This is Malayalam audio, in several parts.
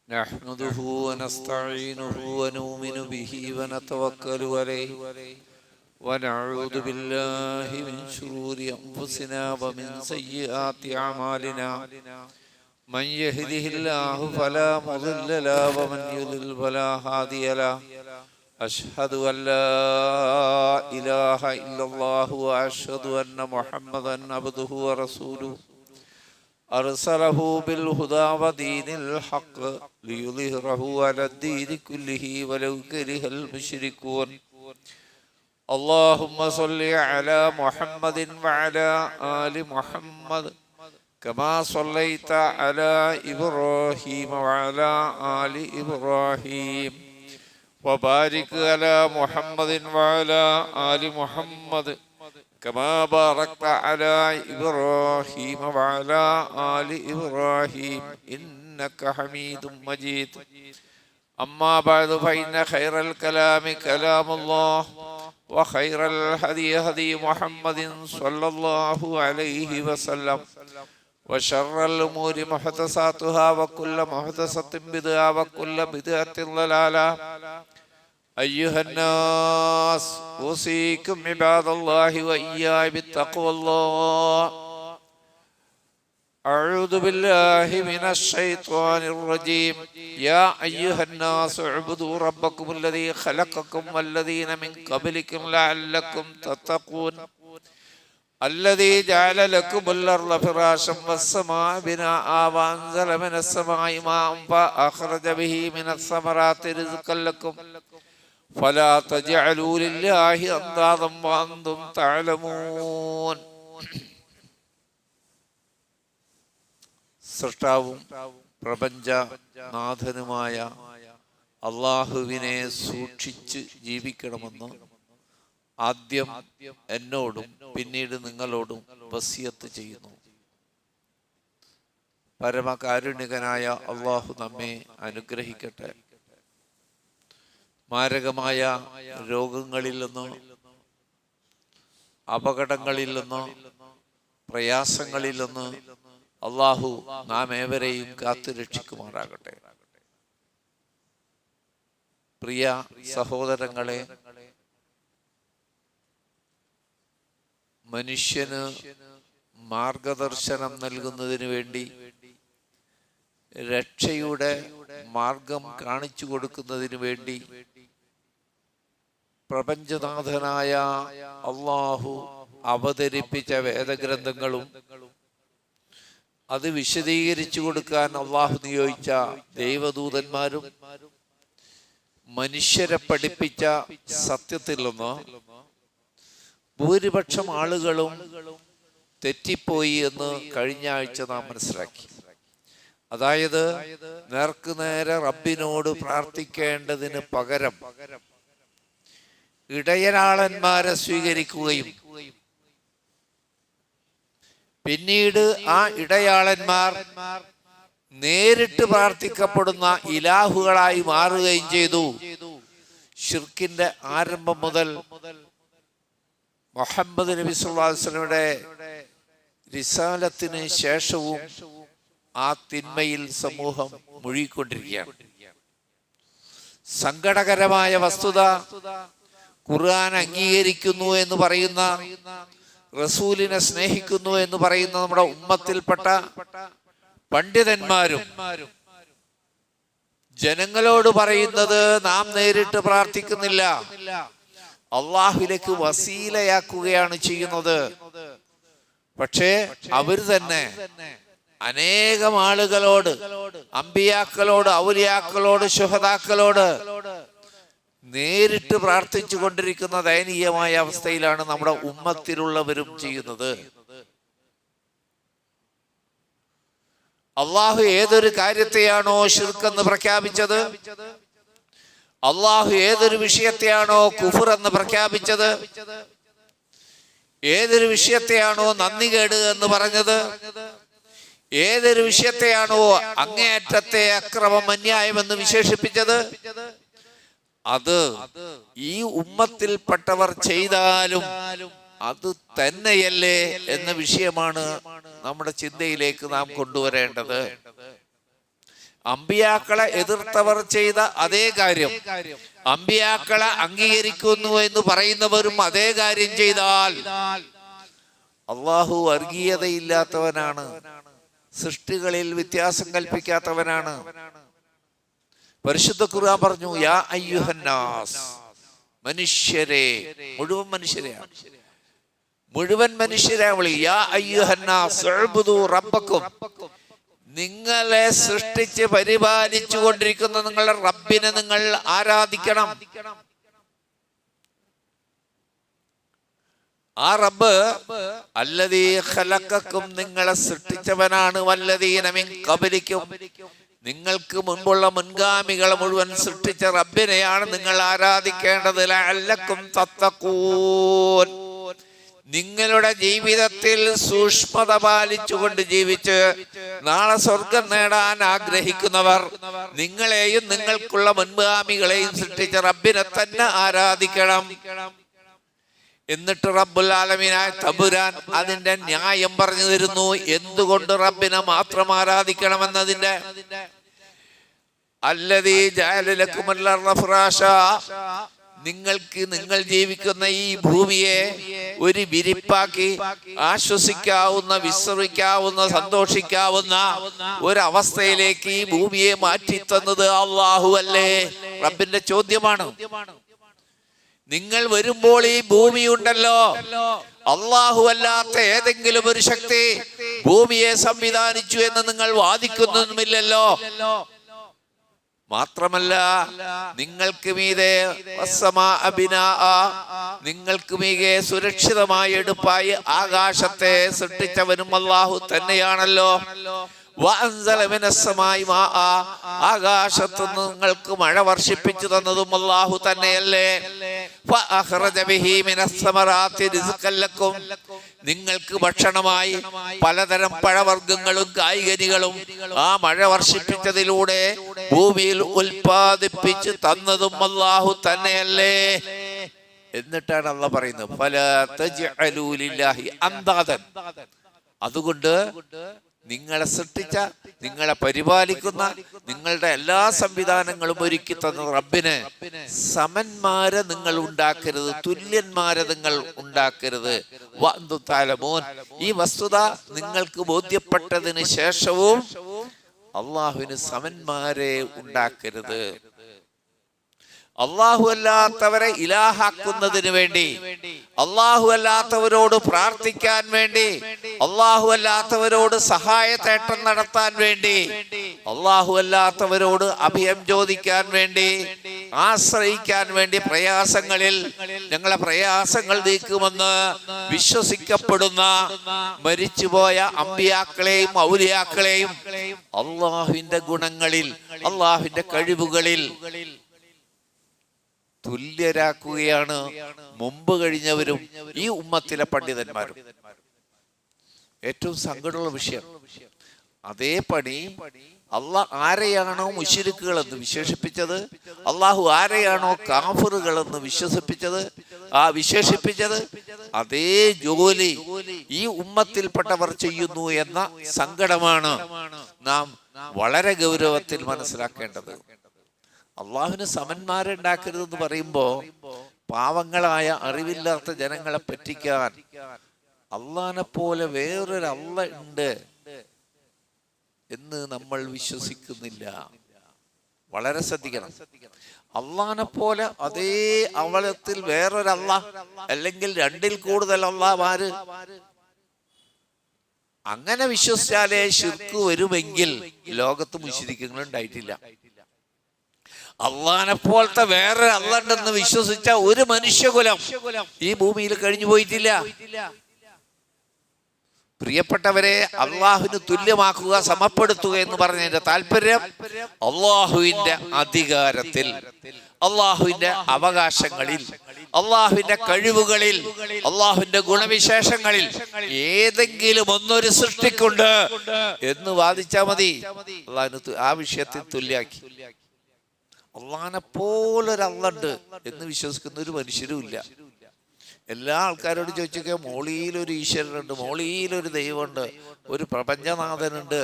نحمده ونستعينه ونؤمن به ونتوكل عليه ونعوذ بالله من شرور أنفسنا ومن سيئات أعمالنا من يهده الله فلا مضل له ومن يضلل فلا هادي له أشهد أن لا إله إلا الله وأشهد أن محمدا عبده ورسوله أرسله بالهدى ودين الحق ليظهره على الدين كله ولو كره المشركون اللهم صل على محمد وعلى آل محمد كما صليت على إبراهيم وعلى آل إبراهيم وبارك على محمد وعلى آل محمد كما باركت على إبراهيم وعلى آل إبراهيم إنك حميد مجيد أما بعد فإن خير الكلام كلام الله وخير الهدي هدي محمد صلى الله عليه وسلم وشر الأمور محدثاتها وكل محدثة بدعة وكل بدعة ضلالة أيها الناس أوصيكم عباد الله وإياي بالتقوى الله أعوذ بالله من الشيطان الرجيم يا أيها الناس اعبدوا ربكم الذي خلقكم والذين من قبلكم لعلكم تتقون الذي جعل لكم الأرض فراشا والسماء بناء وأنزل من السماء ماء فأخرج به من الثمرات رزقا لكم فلا تجعلوا لله أندادا وأنتم تعلمون. സൃഷ്ടാവും പ്രപഞ്ച നാഥനുമായ അള്ളാഹുവിനെ സൂക്ഷിച്ച് ജീവിക്കണമെന്ന് ആദ്യം എന്നോടും പിന്നീട് നിങ്ങളോടും വസിയത്ത് ചെയ്യുന്നു. പരമകാരുണികനായ അള്ളാഹു നമ്മെ അനുഗ്രഹിക്കട്ടെ. മാരകമായ രോഗങ്ങളിൽ നിന്ന്, അപകടങ്ങളിൽ നിന്ന്, പ്രയാസങ്ങളിൽ നിന്ന് അള്ളാഹു നാം ഏവരെയും കാത്തു രക്ഷിക്കുമാറാകട്ടെ. പ്രിയ സഹോദരങ്ങളെ, മനുഷ്യന് മാർഗദർശനം നൽകുന്നതിന് വേണ്ടി, രക്ഷയുടെ മാർഗം കാണിച്ചു കൊടുക്കുന്നതിന് വേണ്ടി പ്രപഞ്ചനാഥനായ അള്ളാഹു അവതരിപ്പിച്ച വേദഗ്രന്ഥങ്ങളും അത് വിശദീകരിച്ചു കൊടുക്കാൻ അള്ളാഹു നിയോഗിച്ച ദൈവദൂതന്മാരും മനുഷ്യരെ പഠിപ്പിച്ച സത്യത്തിൽ നിന്ന് ഭൂരിപക്ഷം ആളുകളും തെറ്റിപ്പോയി എന്ന് കഴിഞ്ഞ ആഴ്ച നാം മനസ്സിലാക്കി. അതായത് നേർക്കുനേരെ റബ്ബിനോട് പ്രാർത്ഥിക്കേണ്ടതിന് പകരം ഇടയരാളന്മാരെ സ്വീകരിക്കുകയും പിന്നീട് ആ ഇടയാളന്മാർ നേരിട്ട് പ്രാർത്ഥിക്കപ്പെടുന്ന ഇലാഹുകളായി മാറുകയും ചെയ്തു. ശിർക്കിന്റെ ആരംഭം മുതൽ മുഹമ്മദ് നബി സല്ലല്ലാഹു അലൈഹി വസല്ലമയുടെ റിസാലത്തിന് ശേഷവും ആ തിന്മയിൽ സമൂഹം മുഴുകിക്കൊണ്ടിരിക്കുകയാണ്. സങ്കടകരമായ വസ്തുത, ഖുർആൻ അംഗീകരിക്കുന്നു എന്ന് പറയുന്ന, റസൂലിനെ സ്നേഹിക്കുന്നു എന്ന് പറയുന്ന നമ്മുടെ ഉമ്മത്തിൽപ്പെട്ട പണ്ഡിതന്മാരും ജനങ്ങളോട് പറയുന്നത് നാം നേരിട്ട് പ്രാർത്ഥിക്കുന്നില്ല, അള്ളാഹുവിലേക്ക് വസീലയാക്കുകയാണ് ചെയ്യുന്നത്. പക്ഷേ അവർ തന്നെ അനേകം ആളുകളോട്, അമ്പിയാക്കളോട്, ഔലിയാക്കളോട്, ശുഹദാക്കളോട് നേരിട്ട് പ്രാർത്ഥിച്ചു കൊണ്ടിരിക്കുന്ന ദയനീയമായ അവസ്ഥയിലാണ് നമ്മുടെ ഉമ്മത്തിലുള്ളവരും ചെയ്യുന്നത്. അള്ളാഹു ഏതൊരു കാര്യത്തെയാണോ ശിർക്ക് പ്രഖ്യാപിച്ചത്, അള്ളാഹു ഏതൊരു വിഷയത്തെയാണോ കുഫർ എന്ന് പ്രഖ്യാപിച്ചത്, ഏതൊരു വിഷയത്തെയാണോ നന്ദികേട് എന്ന് പറഞ്ഞത്, ഏതൊരു വിഷയത്തെയാണോ അങ്ങേയറ്റത്തെ അക്രമം, അന്യായം എന്ന് വിശേഷിപ്പിച്ചത്, അത് ഈ ഉമ്മത്തിൽപ്പെട്ടവർ ചെയ്താലും അത് തന്നെയല്ലേ എന്ന വിഷയമാണ് നമ്മുടെ ചിന്തയിലേക്ക് നാം കൊണ്ടുവരേണ്ടത്. അമ്പിയാക്കളെ എതിർത്തവർ ചെയ്ത അതേ കാര്യം അമ്പിയാക്കളെ അംഗീകരിക്കുന്നു എന്ന് പറയുന്നവരും അതേ കാര്യം ചെയ്താൽ അള്ളാഹു വർഗീയതയില്ലാത്തവനാണ്, സൃഷ്ടികളിൽ വ്യത്യാസം കൽപ്പിക്കാത്തവനാണ്. പരിശുദ്ധ ഖുർആൻ പറഞ്ഞു, യാ അയ്യുഹന്നാസ്, മനുഷ്യരെ, മുഴുവൻ മനുഷ്യരെയാണ്, മുഴുവൻ മനുഷ്യരെ വിളി. യാ അയ്യുഹന്നാസ് ഉഅ്ബുദൂ റബ്ബക്കും, നിങ്ങളെ സൃഷ്ടിച്ച് പരിപാലിച്ചു കൊണ്ടിരിക്കുന്ന നിങ്ങളുടെ റബ്ബിനെ നിങ്ങൾ ആരാധിക്കണം. ആ റബ്ബ് അല്ലദീ ഖലഖക്കും, നിങ്ങളെ സൃഷ്ടിച്ചവനാണ്, വല്ലദീന മിൻ ഖബലിക്കും, നിങ്ങൾക്ക് മുൻപുള്ള മുൻഗാമികളെ മുഴുവൻ സൃഷ്ടിച്ച റബ്ബിനെയാണ് നിങ്ങൾ ആരാധിക്കേണ്ടത്. ലഅല്ലക്കും തത്തഖൂൻ, നിങ്ങളുടെ ജീവിതത്തിൽ സൂക്ഷ്മത പാലിച്ചുകൊണ്ട് ജീവിച്ച് നാളെ സ്വർഗം നേടാൻ ആഗ്രഹിക്കുന്നവർ നിങ്ങളെയും നിങ്ങൾക്കുള്ള മുൻഗാമികളെയും സൃഷ്ടിച്ച റബ്ബിനെ തന്നെ ആരാധിക്കണം. എന്നിട്ട് റബ്ബുൽ ആലമീനായ തമ്പുരാൻ അതിന്റെ ന്യായം പറഞ്ഞു തരുന്നു, എന്തുകൊണ്ട് റബ്ബിനെ മാത്രം ആരാധിക്കണമെന്നതിന്റെ. അല്ലദീ ജഅല ലക്കുമുൽ അർള ഫിറാശാ, നിങ്ങൾക്ക് നിങ്ങൾ ജീവിക്കുന്ന ഈ ഭൂമിയെ ഒരു വിരിപ്പാക്കി ആശ്വസിക്കാവുന്ന, വിശ്രമിക്കാവുന്ന, സന്തോഷിക്കാവുന്ന ഒരവസ്ഥയിലേക്ക് ഈ ഭൂമിയെ മാറ്റി തന്നത് അല്ലാഹു അല്ലേ? റബ്ബിന്റെ ചോദ്യമാണ്. നിങ്ങൾ വരുമ്പോൾ ഈ ഭൂമി ഉണ്ടല്ലോ, അല്ലാഹു അല്ലാത്ത ഏതെങ്കിലും ഒരു ശക്തി ഭൂമിയെ സംവിധാനിച്ചു എന്ന് നിങ്ങൾ വാദിക്കുന്നൊന്നുമില്ലല്ലോ. മാത്രമല്ല, നിങ്ങൾക്ക് മീതെ നിങ്ങൾക്ക് മീതെ സുരക്ഷിതമായി എടുപ്പായി ആകാശത്തെ സൃഷ്ടിച്ചവനും അല്ലാഹു തന്നെയാണല്ലോ. ആകാശത്തുനിന്ന് നിങ്ങൾക്ക് മഴ വർഷിപ്പിച്ചു തന്നതും അല്ലാഹു തന്നെയല്ലേ. നിങ്ങൾക്ക് ഭക്ഷണമായി പലതരം പഴവർഗ്ഗങ്ങളും കായ്കനികളും ആ മഴ വർഷിപ്പിച്ചതിലൂടെ ഭൂമിയിൽ ഉൽപ്പാദിപ്പിച്ച് തന്നതും അല്ലാഹു തന്നെയല്ലേ. എന്നിട്ടാണ് അല്ലാഹു പറയുന്നത്, ഫലാ തജ്അലൂ ലില്ലാഹി അന്ദാദൻ, അതുകൊണ്ട് നിങ്ങളെ സൃഷ്ടിച്ച, നിങ്ങളെ പരിപാലിക്കുന്ന, നിങ്ങളുടെ എല്ലാ സംവിധാനങ്ങളും ഒരുക്കി തന്ന റബ്ബിന് സമന്മാരെ നിങ്ങൾ ഉണ്ടാക്കരുത്, തുല്യന്മാരെ നിങ്ങൾ ഉണ്ടാക്കരുത്. വഅന്തും തഅലമൂൻ, ഈ വസ്തുത നിങ്ങൾക്ക് ബോധ്യപ്പെട്ടതിന് ശേഷവും അള്ളാഹുവിന് സമന്മാരെ ഉണ്ടാക്കരുത്. അള്ളാഹു അല്ലാത്തവരെ ഇലാഹാക്കുന്നതിന് വേണ്ടി, അള്ളാഹു അല്ലാത്തവരോട് പ്രാർത്ഥിക്കാൻ വേണ്ടി, അള്ളാഹു അല്ലാത്തവരോട് സഹായത്തേട്ടം നടത്താൻ വേണ്ടി, അള്ളാഹു അല്ലാത്തവരോട് അഭയം ചോദിക്കാൻ വേണ്ടി, ആശ്രയിക്കാൻ വേണ്ടി, പ്രയാസങ്ങളിൽ ഞങ്ങളെ പ്രയാസങ്ങൾ നീക്കുമെന്ന് വിശ്വസിക്കപ്പെടുന്ന മരിച്ചുപോയ അമ്പിയാക്കളെയും ഔലിയാക്കളെയും അള്ളാഹുവിന്റെ ഗുണങ്ങളിൽ, അള്ളാഹുവിന്റെ കഴിവുകളിൽ തുല്യരാക്കുകയാണ് മുമ്പ് കഴിഞ്ഞവരും ഈ ഉമ്മത്തിലെ പണ്ഡിതന്മാരും. ഏറ്റവും സങ്കടമുള്ള വിഷയം, അതേ പണി അള്ളാഹ് ആരെയാണോ മുശ്രിക്കുകൾ എന്ന് വിശേഷിപ്പിച്ചത്, അള്ളാഹു ആരെയാണോ കാഫിറുകൾ എന്ന് വിശേഷിപ്പിച്ചത്, അതേ ജോലി ഈ ഉമ്മത്തിൽപ്പെട്ടവർ ചെയ്യുന്നു എന്ന സങ്കടമാണ് നാം വളരെ ഗൗരവത്തിൽ മനസ്സിലാക്കേണ്ടത്. അള്ളാഹുവിന് സമന്മാരെ ഉണ്ടാക്കരുതെന്ന് പറയുമ്പോ പാവങ്ങളായ അറിവില്ലാത്ത ജനങ്ങളെ പറ്റിക്കാൻ അള്ളാഹിനെ പോലെ വേറൊരു അള്ള ഉണ്ട് എന്ന് നമ്മൾ വിശ്വസിക്കുന്നില്ല. വളരെ ശ്രദ്ധിക്കണം. അള്ളാഹിനെ പോലെ അതേ അവലത്തിൽ വേറൊരല്ല, അല്ലെങ്കിൽ രണ്ടിൽ കൂടുതൽ അള്ളാഹ്മാര്, അങ്ങനെ വിശ്വസിച്ചാലേ ശിർക്ക് വരുമെങ്കിൽ ലോകത്ത് മുശ്രിക്കുകൾ ഉണ്ടായിട്ടില്ല. അള്ളാഹിനെ പോലത്തെ വേറെ അള്ളണ്ടെന്ന് വിശ്വസിച്ച ഒരു മനുഷ്യകുലം ഈ ഭൂമിയിൽ കഴിഞ്ഞു പോയിട്ടില്ല. പ്രിയപ്പെട്ടവരെ, അള്ളാഹുവിന് തുല്യമാക്കുക, സമപ്പെടുത്തുക എന്ന് പറഞ്ഞതിന്റെ താല്പര്യം അള്ളാഹുവിന്റെ അധികാരത്തിൽ, അള്ളാഹുവിന്റെ അവകാശങ്ങളിൽ, അള്ളാഹുവിന്റെ കഴിവുകളിൽ, അള്ളാഹുവിന്റെ ഗുണവിശേഷങ്ങളിൽ ഏതെങ്കിലും ഒന്നൊരു സൃഷ്ടിക്കുണ്ട് എന്ന് വാദിച്ചാൽ മതി. അള്ളാഹുവിന് ആ വിഷയത്തിൽ തുല്യാക്കി. അള്ളാഹിനെ പോലൊരള്ളുണ്ട് എന്ന് വിശ്വസിക്കുന്ന ഒരു മനുഷ്യരും ഇല്ല. എല്ലാ ആൾക്കാരോട് ചോദിച്ചൊക്കെ മോളിയിലൊരു ഈശ്വരനുണ്ട്, മോളിയിലൊരു ദൈവമുണ്ട്, ഒരു പ്രപഞ്ചനാഥനുണ്ട്,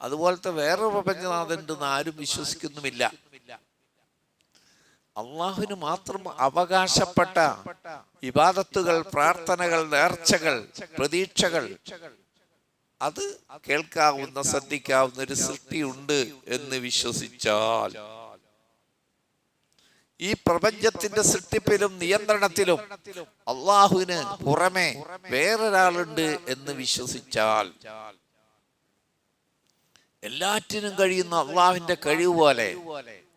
അതുപോലത്തെ വേറൊരു പ്രപഞ്ചനാഥനുണ്ടെന്ന് ആരും വിശ്വസിക്കുന്നുമില്ല. അള്ളാഹുവിന് മാത്രം അവകാശപ്പെട്ട ഇബാദത്തുകൾ, പ്രാർത്ഥനകൾ, നേർച്ചകൾ, പ്രതീക്ഷകൾ, അത് കേൾക്കാവുന്ന, ശ്രദ്ധിക്കാവുന്ന ഒരു സൃഷ്ടിയുണ്ട് എന്ന് വിശ്വസിച്ചാൽ, ഈ പ്രപഞ്ചത്തിന്റെ സൃഷ്ടിപ്പിലും നിയന്ത്രണത്തിലും അള്ളാഹുവിന് പുറമെ വേറൊരാളുണ്ട് എന്ന് വിശ്വസിച്ചാൽ, എല്ലാറ്റിനും കഴിയുന്ന അള്ളാഹുവിന്റെ കഴിവ് പോലെ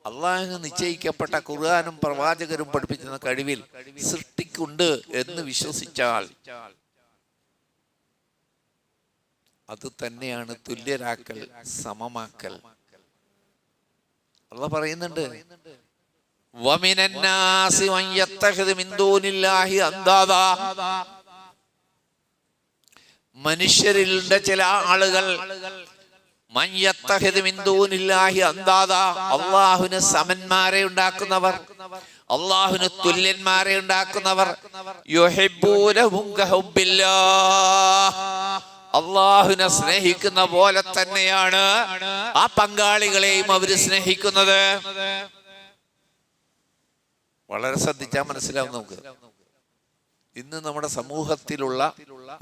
അള്ളാഹുവിന് നിശ്ചയിക്കപ്പെട്ട ഖുർആനും പ്രവാചകരും പഠിപ്പിക്കുന്ന കഴിവിൽ സൃഷ്ടിക്കുണ്ട് എന്ന് വിശ്വസിച്ചാൽ, അത് തന്നെയാണ് തുല്യരാക്കൽ, സമമാക്കൽ. അള്ളാഹ് പറയുന്നുണ്ട്, വമിനന്നാസി മൻ യത്തഖിദു മിൻ ദൂനില്ലാഹി അന്ദാദാ. മനുഷ്യരിലുണ്ട് ചില ആളുകൾ, മൻ യത്തഖിദു മിൻ ദൂനില്ലാഹി അന്ദാദാ, അല്ലാഹുവിന് സമന്മാരെ ഉണ്ടാക്കുന്നവർ, അല്ലാഹുവിന് തുല്യന്മാരെ ഉണ്ടാക്കുന്നവർ. യുഹിബ്ബൂനഹും കഹുബ്ബില്ലാഹ്, അള്ളാഹുവിനെ സ്നേഹിക്കുന്ന പോലെ തന്നെയാണ് ആ പങ്കാളികളെയും അവര് സ്നേഹിക്കുന്നത്. വളരെ ശ്രദ്ധിച്ചാൽ മനസ്സിലാവും നമുക്ക്. ഇന്ന് നമ്മുടെ സമൂഹത്തിലുള്ള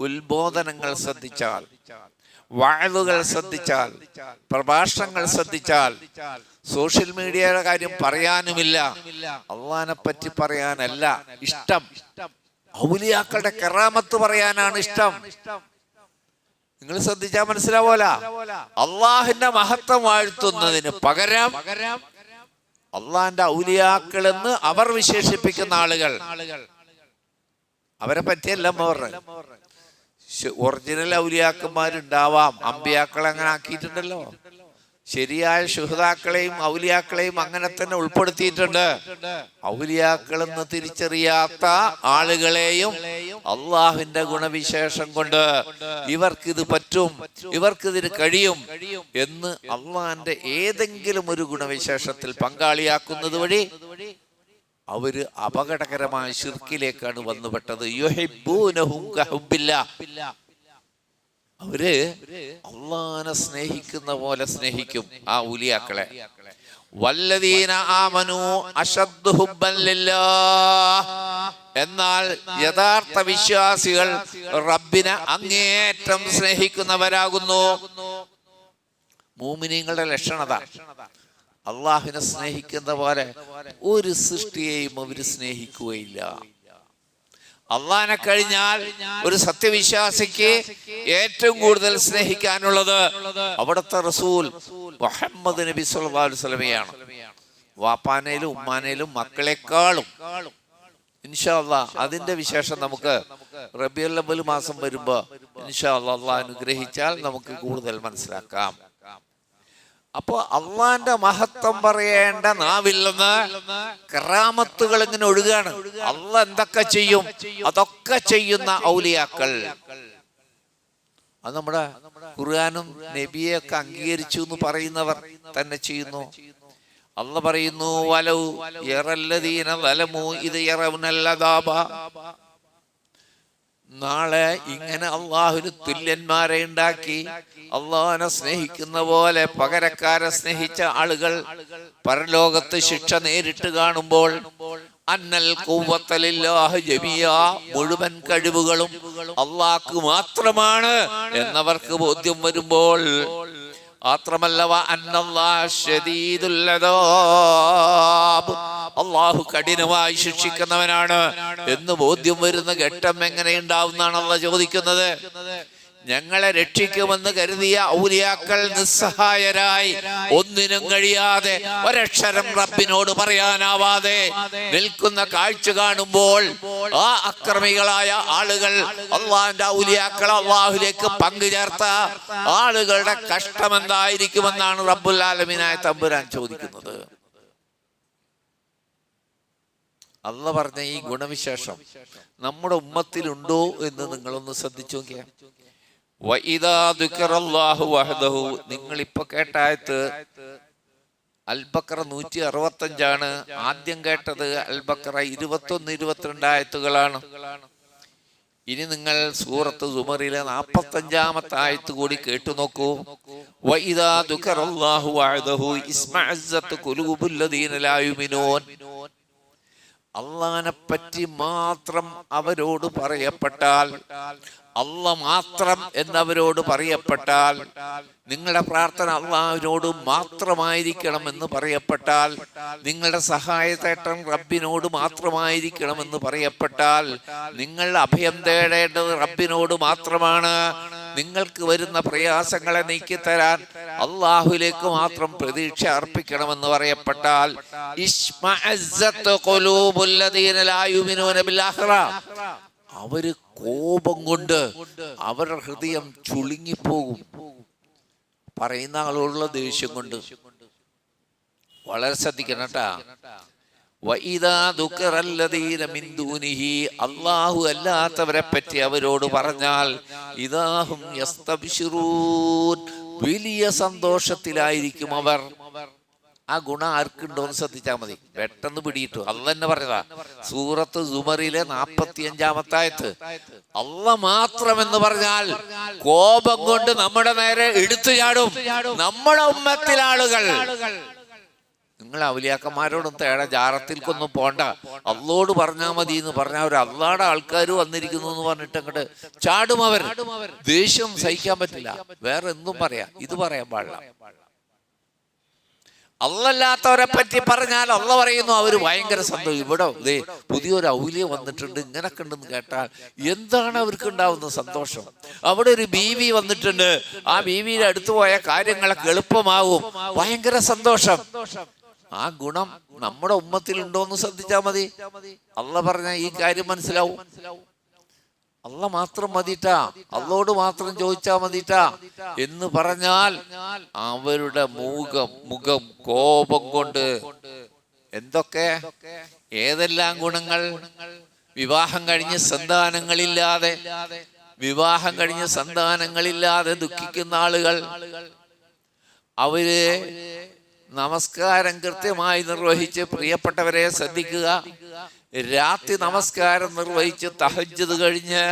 ഉത്ബോധനങ്ങൾ ശ്രദ്ധിച്ചാൽ, വഅളുകൾ ശ്രദ്ധിച്ചാൽ, പ്രഭാഷണങ്ങൾ ശ്രദ്ധിച്ചാൽ, സോഷ്യൽ മീഡിയയുടെ കാര്യം പറയാനുമില്ല. അള്ളാഹിനെ പറ്റി പറയാനല്ല ഇഷ്ടം, ഔലിയാക്കളുടെ കറാമത്ത് പറയാനാണ് ഇഷ്ടം. നിങ്ങൾ ശ്രദ്ധിച്ചാൽ മനസ്സിലാവോല. അള്ളാഹിന്റെ മഹത്വം വാഴ്ത്തുന്നതിന് പകരം അള്ളാഹിന്റെ ഔലിയാക്കൾ എന്ന് അവർ വിശേഷിപ്പിക്കുന്ന ആളുകൾ, അവരെ പറ്റിയല്ല പറഞ്ഞത്. ഒറിജിനൽ ഔലിയാക്കന്മാരുണ്ടാവാം, അമ്പിയാക്കളെ അങ്ങനെ ആക്കിയിട്ടുണ്ടല്ലോ. ശരിയായ ശുഹദാക്കളെയും ഔലിയാക്കളെയും അങ്ങനെ തന്നെ ഉൾപ്പെടുത്തിയിട്ടുണ്ട്. ഔലിയാക്കളെന്ന് തിരിച്ചറിയാത്ത ആളുകളെയും അള്ളാഹുവിന്റെ ഗുണവിശേഷം കൊണ്ട് ഇവർക്കിത് പറ്റും, ഇവർക്കിതിന് കഴിയും എന്ന് അള്ളാഹിന്റെ ഏതെങ്കിലും ഒരു ഗുണവിശേഷത്തിൽ പങ്കാളിയാക്കുന്നത് വഴി അവര് അപകടകരമായ ശിർക്കിലേക്കാണ് വന്നുപെട്ടത്. യുഹിബ്ബൂനഹും കഹുബ്ബില്ലാഹ്, അവര് അള്ളാഹിനെ സ്നേഹിക്കുന്ന പോലെ സ്നേഹിക്കും ആ ഔലിയാക്കളെ. വല്ലദീന ആമനു അശദ്ദു ഹുബ്ബൻ ലില്ലാഹ്, എന്നാൽ യഥാർത്ഥ വിശ്വാസികൾ റബ്ബിനെ അങ്ങേയറ്റം സ്നേഹിക്കുന്നവരാകുന്നു. മുഅ്മിനീങ്ങളുടെ ലക്ഷണത അള്ളാഹുവിനെ സ്നേഹിക്കുന്ന പോലെ ഒരു സൃഷ്ടിയെയും അവര് സ്നേഹിക്കുകയില്ല. അള്ളാഹിനെ കഴിഞ്ഞാൽ ഒരു സത്യവിശ്വാസിക്ക് ഏറ്റവും കൂടുതൽ സ്നേഹിക്കാനുള്ളത് അവിടുത്തെ റസൂൽ മുഹമ്മദ് നബി സല്ലല്ലാഹു അലൈഹി വസല്ലമയാണ്. വാപ്പാനേലും ഉമ്മാനേലും മക്കളെക്കാളും. ഇൻഷാ അല്ലാഹ് അതിന്റെ വിശേഷം നമുക്ക് റബീഉൽ അവ്വൽ മാസം വരുമ്പോ ഇൻഷാ അല്ലാഹ് അള്ളാഹ് അനുഗ്രഹിച്ചാൽ നമുക്ക് കൂടുതൽ മനസ്സിലാക്കാം. അപ്പൊ അള്ളാന്റെ മഹത്വം പറയേണ്ട നാവിൽ നിന്ന് കറാമത്തുകൾ ഇങ്ങനെ ഒഴുകാണ്. അള്ളാഹ് എന്തൊക്കെ ചെയ്യും അതൊക്കെ ചെയ്യുന്ന ഔലിയാക്കൾ. അത് നമ്മുടെ ഖുർആനും നബിയെയൊക്കെ അംഗീകരിച്ചു എന്ന് പറയുന്നവർ തന്നെ ചെയ്യുന്നു. അള്ളാഹ് പറയുന്നു, വലൗ യറല്ലദീന വലമു ഇത് യറൗനൽ അദാബ. നാളെ ഇങ്ങനെ അള്ളാഹുവിന് തുല്യന്മാരെ ഉണ്ടാക്കി അള്ളാഹിനെ സ്നേഹിക്കുന്ന പോലെ പകരക്കാരെ സ്നേഹിച്ച ആളുകൾ പരലോകത്ത് ശിക്ഷ നേരിട്ട് കാണുമ്പോൾ അന്നൽ ഖുവ്വത ലില്ലാഹി ജമിയാ, മുഴുവൻ കഴിവുകളും അള്ളാഹ്ക്ക് മാത്രമാണ് എന്നവർക്ക് ബോധ്യം വരുമ്പോൾ, മാത്രമല്ല അള്ളാഹു കഠിനമായി ശിക്ഷിക്കുന്നവനാണ് എന്ന് ബോധ്യം വരുന്ന ഘട്ടം എങ്ങനെയുണ്ടാവുന്നാണ് അള്ളാഹ് ചോദിക്കുന്നത്. ഞങ്ങളെ രക്ഷിക്കുമെന്ന് കരുതിയ ഔലിയാക്കൾ നിസ്സഹായരായി, ഒന്നിനും കഴിയാതെ, ഒരക്ഷരം റബ്ബിനോട് പറയാനാവാതെ നിൽക്കുന്ന കാഴ്ച കാണുമ്പോൾ ആ അക്രമികളായ ആളുകൾ, അള്ളാഹിന്റെ ഔലിയാക്കൾ അള്ളാഹുലേക്ക് പങ്കുചേർത്ത ആളുകളുടെ കഷ്ടം എന്തായിരിക്കുമെന്നാണ് റബ്ബുൽ ആലമീനായ തമ്പുരാൻ ചോദിക്കുന്നത്. അള്ളാഹ് പറഞ്ഞ ഈ ഗുണവിശേഷം നമ്മുടെ ഉമ്മത്തിലുണ്ടോ എന്ന് നിങ്ങളൊന്ന് ശ്രദ്ധിച്ചു നോക്കിയാൽ. നിങ്ങളിപ്പോ കേട്ടായത്ത് അൽ-ബഖറ 165 ആദ്യം കേട്ടത്. അൽ-ബഖറ 21, 22 ആയത്തുകളാണ്. ഇനി നിങ്ങൾ സൂറത്ത് സുമറിലെ 45 ആയത്ത് കൂടി കേട്ടു നോക്കൂ. വഇദാ ദുകറല്ലാഹു വഅദഹു ഇസ്മഅസ്സത് ഖുലൂബുൽ ലദീന ലാ യുമിനൂൻ. അല്ലാഹനെ പറ്റി മാത്രം അവരോട് പറയപ്പെട്ടാൽ, അല്ലാഹ് മാത്രം എന്നവരോട് പറയപ്പെട്ടാൽ, നിങ്ങളുടെ പ്രാർത്ഥന അല്ലാഹുവിനോട് മാത്രമായിരിക്കണം എന്ന് പറയപ്പെട്ടാൽ, നിങ്ങളുടെ സഹായത്തേട്ടം റബ്ബിനോട് മാത്രമായിരിക്കണമെന്ന് പറയപ്പെട്ടാൽ, നിങ്ങൾ അഭയം തേടേണ്ടത് റബ്ബിനോട് മാത്രമാണ്. നിങ്ങൾക്ക് വരുന്ന പ്രയാസങ്ങളെ നീക്കിത്തരാൻ അള്ളാഹുലേക്ക് മാത്രം പ്രതീക്ഷ അർപ്പിക്കണമെന്ന് പറയപ്പെട്ടാൽ, അവര് കോപം കൊണ്ട് അവരുടെ ഹൃദയം ചുളുങ്ങിപ്പോകും. പറയുന്ന ആളുകളുള്ള ദേഷ്യം കൊണ്ട്. വളരെ ശ്രദ്ധിക്കണം കേട്ടാ. അല്ലാഹു അല്ലാത്തവരെ പറ്റി അവരോട് പറഞ്ഞാൽ ഇദാഹും യസ്തബ്ശിറൂൻ, വലിയ സന്തോഷത്തിലായിരിക്കും അവർ. ആ ഗുണം ആർക്കുണ്ടോന്ന് ശ്രദ്ധിച്ചാൽ മതി, പെട്ടെന്ന് പിടിയിട്ടു. അല്ല തന്നെ പറഞ്ഞതാ സൂറത്ത് സുമറിലെ 45 ആയത്ത്. അല്ല മാത്രം എന്ന് പറഞ്ഞാൽ കോപം കൊണ്ട് നമ്മുടെ നേരെ എടുത്തു ചാടും നമ്മുടെ ഉമ്മത്തിലെ ആളുകൾ. നിങ്ങൾ ഔലിയാക്കന്മാരോടും ജാറത്തിൽക്കൊന്നും പോണ്ട, അള്ളോട് പറഞ്ഞാൽ മതി എന്ന് പറഞ്ഞാൽ ഒരു അള്ളാടെ ആൾക്കാർ വന്നിരിക്കുന്നു എന്ന് പറഞ്ഞിട്ട് അങ്ങോട്ട് ചാടും. അവർ ദേഷ്യം സഹിക്കാൻ പറ്റില്ല, വേറെ എന്തും പറയാം, ഇത് പറയാൻ പാടില്ല. അള്ളല്ലാത്തവരെ പറ്റി പറഞ്ഞാൽ അള്ള പറയുന്നു അവര് ഭയങ്കര സന്തോഷം. ഇവിടെ പുതിയൊരു ഔലിയ വന്നിട്ടുണ്ട്, ഇങ്ങനൊക്കെ ഉണ്ടെന്ന് കേട്ടാൽ എന്താണ് അവർക്ക് ഉണ്ടാവുന്ന സന്തോഷം. അവിടെ ഒരു ബീവി വന്നിട്ടുണ്ട്, ആ ബീവിയുടെ അടുത്ത് പോയ കാര്യങ്ങളൊക്കെ എളുപ്പമാവും, ഭയങ്കര സന്തോഷം. ആ ഗുണം നമ്മുടെ ഉമ്മത്തിലുണ്ടോന്ന് ശ്രദ്ധിച്ചാൽ മതി. അള്ള പറഞ്ഞ ഈ കാര്യം മനസ്സിലാവും. അള്ള മാത്രം മതിട്ടാ, അള്ളോട് മാത്രം ചോദിച്ചാ മതിട്ടാ എന്ന് പറഞ്ഞാൽ അവരുടെ മുഖം കോപം കൊണ്ട് എന്തൊക്കെ ഏതെല്ലാം ഗുണങ്ങൾ. വിവാഹം കഴിഞ്ഞ് സന്താനങ്ങളില്ലാതെ ദുഃഖിക്കുന്ന ആളുകൾ, അവര് നമസ്കാരം കൃത്യമായി നിർവഹിച്ച്, പ്രിയപ്പെട്ടവരെ ശ്രദ്ധിക്കുക, രാത്രി നമസ്കാരം നിർവഹിച്ച് തഹജ്ജുദ് കഴിഞ്ഞ്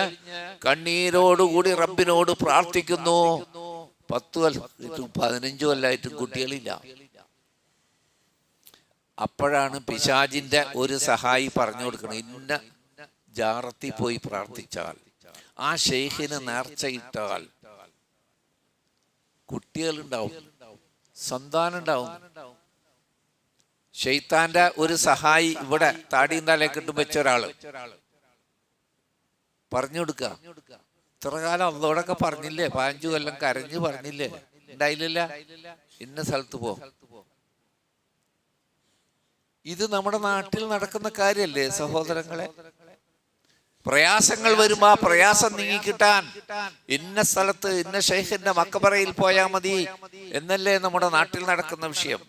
കണ്ണീരോടുകൂടി റബ്ബിനോട് പ്രാർത്ഥിക്കുന്നു. 10-15 കൊല്ലായിട്ടും കുട്ടികളില്ല. അപ്പോഴാണ് പിശാചിന്റെ ഒരു സഹായി പറഞ്ഞു കൊടുക്കണം, ഇന്ന ജാറത്തിൽ പോയി പ്രാർത്ഥിച്ചാൽ, ആ ഷെയ്ഖിന് നേർച്ചയിട്ടാൽ കുട്ടികളുണ്ടാവും, സന്താനം ഉണ്ടാവും. ശൈത്താന്റെ ഒരു സഹായി ഇവിടെ താടിയും തലക്കെട്ടും വെച്ച ഒരാള് പറഞ്ഞു കൊടുക്ക. ഇത്ര കാലം അള്ളോടൊക്കെ പറഞ്ഞില്ലേ, 15 കൊല്ലം കരഞ്ഞു പറഞ്ഞില്ലേ, ഉണ്ടായില്ല, ഇന്ന സ്ഥലത്ത് പോ. ഇത് നമ്മുടെ നാട്ടിൽ നടക്കുന്ന കാര്യല്ലേ സഹോദരങ്ങളെ. പ്രയാസങ്ങൾ വരുമ്പോ ആ പ്രയാസം നീങ്ങിക്കിട്ടാൻ ഇന്ന സ്ഥലത്ത് ഇന്ന ഷെയ്ഖിന്റെ മക്ബറയിൽ പോയാൽ മതി എന്നല്ലേ നമ്മുടെ നാട്ടിൽ നടക്കുന്ന വിഷയം.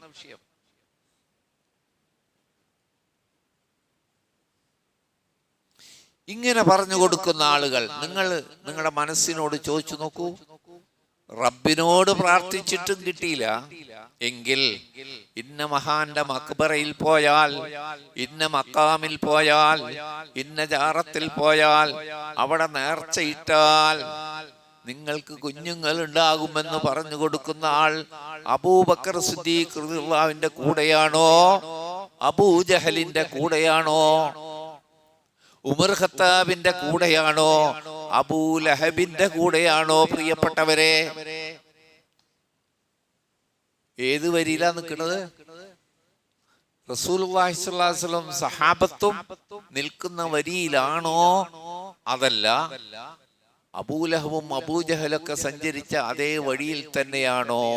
ഇങ്ങനെ പറഞ്ഞു കൊടുക്കുന്ന ആളുകൾ, നിങ്ങളുടെ മനസ്സിനോട് ചോദിച്ചു നോക്കൂ, റബ്ബിനോട് പ്രാർത്ഥിച്ചിട്ടും കിട്ടിയില്ല എങ്കിൽ ഇന്ന മഹാന്റെ മക്ബറയിൽ പോയാൽ, ഇന്ന മക്കാമിൽ പോയാൽ, ഇന്ന ജാറത്തിൽ പോയാൽ, അവിടെ നേർച്ചയിട്ടാൽ നിങ്ങൾക്ക് കുഞ്ഞുങ്ങൾ ഉണ്ടാകുമെന്ന് പറഞ്ഞു കൊടുക്കുന്ന ആൾ അബൂബക്കർ സിദ്ദീഖ് റളിയല്ലാഹുവിന്റെ കൂടെയാണോ, അബൂജഹലിന്റെ കൂടെയാണോ, ഉമർ ഖത്താബിന്റെ കൂടെയാണോ, അബൂലഹബിന്റെ കൂടെയാണോ? പ്രിയപ്പെട്ടവരെ, ഏത് വരിയിലാ നിൽക്കുന്നത്? റസൂലുള്ളാഹി സ്വല്ലല്ലാഹു അലൈഹി വസല്ലം സഹാബത്തും നിൽക്കുന്ന വരിയിലാണോ, അതല്ല അബൂലഹബും അബൂജഹലൊക്കെ സഞ്ചരിച്ച അതേ വഴിയിൽ തന്നെയാണോ?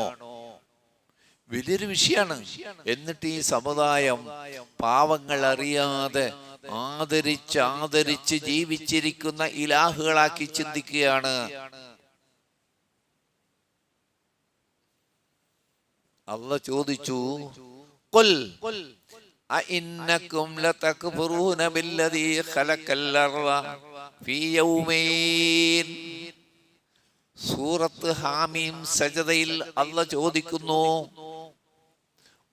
വലിയൊരു വിഷയമാണ്. എന്നിട്ട് ഈ സമുദായം പാവങ്ങൾ അറിയാതെ ആദരിച്ച് ജീവിച്ചിരിക്കുന്ന ഇലാഹുകളാക്കി ചിന്തിക്കുകയാണ്. അല്ലാഹ് ചോദിച്ചു, ഖുൽ അഇന്നകും ലതക്ഫുറൂന ബില്ലദീ ഖലഖൽ അർള ഫീ യൗമൈൻ. സൂറത്ത് ഹാമീം സജദയിൽ അല്ലാഹ് ചോദിക്കുന്നു,